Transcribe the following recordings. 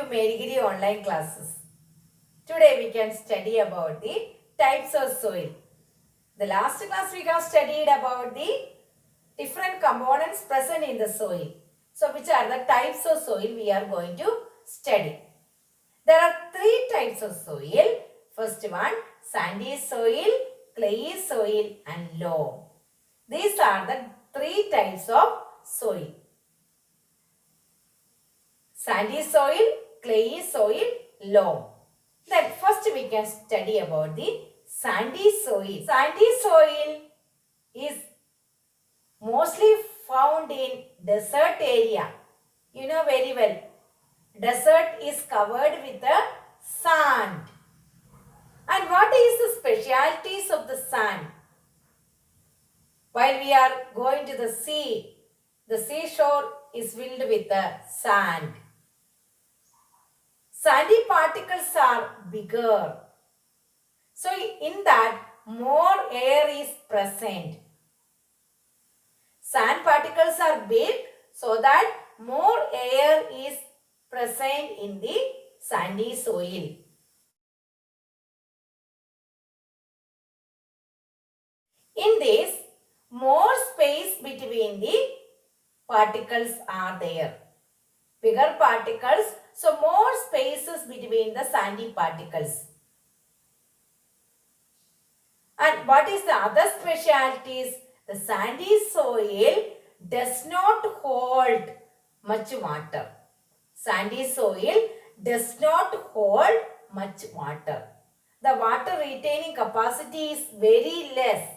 Merigiri online classes. Today we can study about the types of soil. The last class we have studied about the different components present in the soil. So which are the types of soil we are going to study. There are three types of soil. First one, sandy soil, clayey soil and loam. These are the three types of soil. Sandy soil, clayey soil, loam. Then first we can study about the sandy soil. Sandy soil is mostly found in desert area. You know very well. Desert is covered with the sand. And what is the specialities of the sand? While we are going to the sea, the seashore is filled with the sand. Sandy particles are bigger. So in that more air is present. Sand particles are big so that more air is present in the sandy soil. In this, more space between the particles are there. Bigger particles, so more spaces between the sandy particles. And what is the other specialities? The sandy soil does not hold much water. Sandy soil does not hold much water. The water retaining capacity is very less.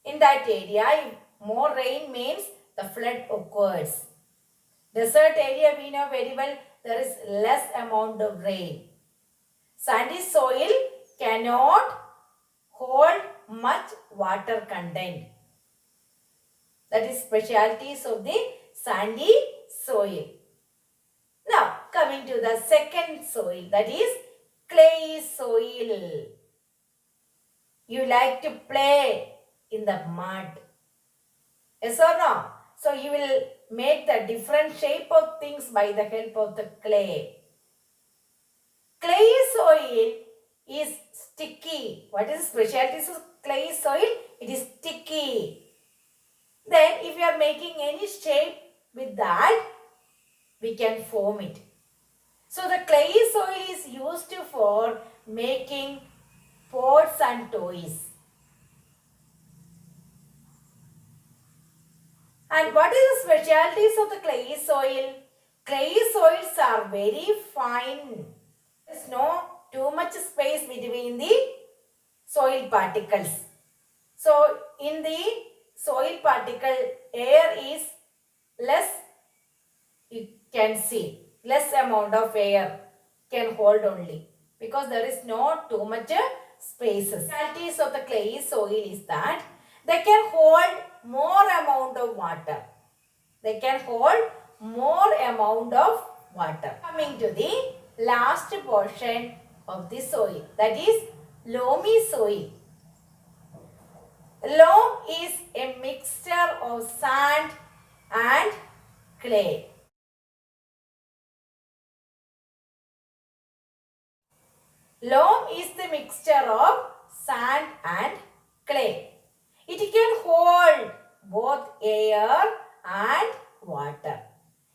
In that area, if more rain means the flood occurs. Desert area we know very well, there is less amount of rain. Sandy soil cannot hold much water content. That is specialities of the sandy soil. Now coming to the second soil, that is clay soil. You like to play in the mud. Yes or no? So you will make the different shape of things by the help of the clay. Clay soil is sticky. What is the specialties of clay soil? It is sticky. Then if you are making any shape with that, we can form it. So the clay soil is used for making pots and toys. And what is the specialities of the clay soil? Clay soils are very fine. There is no too much space between the soil particles. So in the soil particle, air is less, you can see, less amount of air can hold only because there is not too much spaces. Specialities of the clay soil is that they can hold more amount of water. They can hold more amount of water. Coming to the last portion of the soil, that is loamy soil. Loam is a mixture of sand and clay. Loam is the mixture of sand and clay. It can hold both air and water.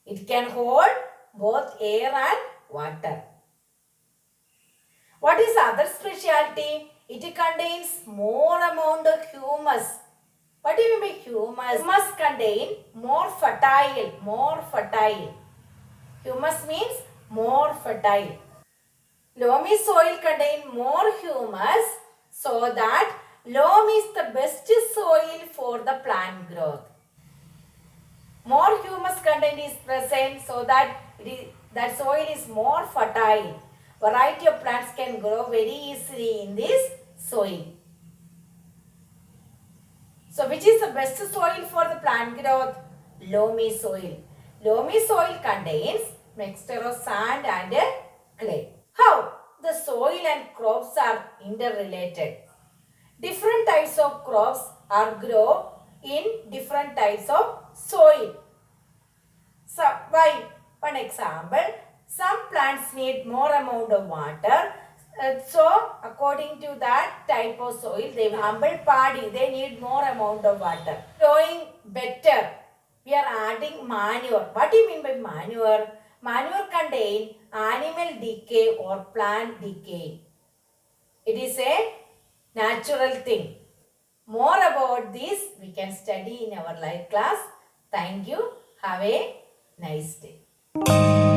It can hold both air and water. What is other specialty? It contains more amount of humus. What do you mean by humus? Humus contain more fertile. Humus means more fertile. Loamy soil contain more humus so that loam is the best soil for the plant growth. More humus content is present so that that soil is more fertile. Variety of plants can grow very easily in this soil. So which is the best soil for the plant growth? Loamy soil. Loamy soil contains mixture of sand and clay. How the soil and crops are interrelated? Different types of crops are grown in different types of soil. So, by one example, Some plants need more amount of water. So according to that type of soil, they humble paddy, they need more amount of water. Growing better, we are adding manure. What do you mean by manure? Manure contain animal decay or plant decay. It is a natural thing. More about this we can study in our live class. Thank you. Have a nice day.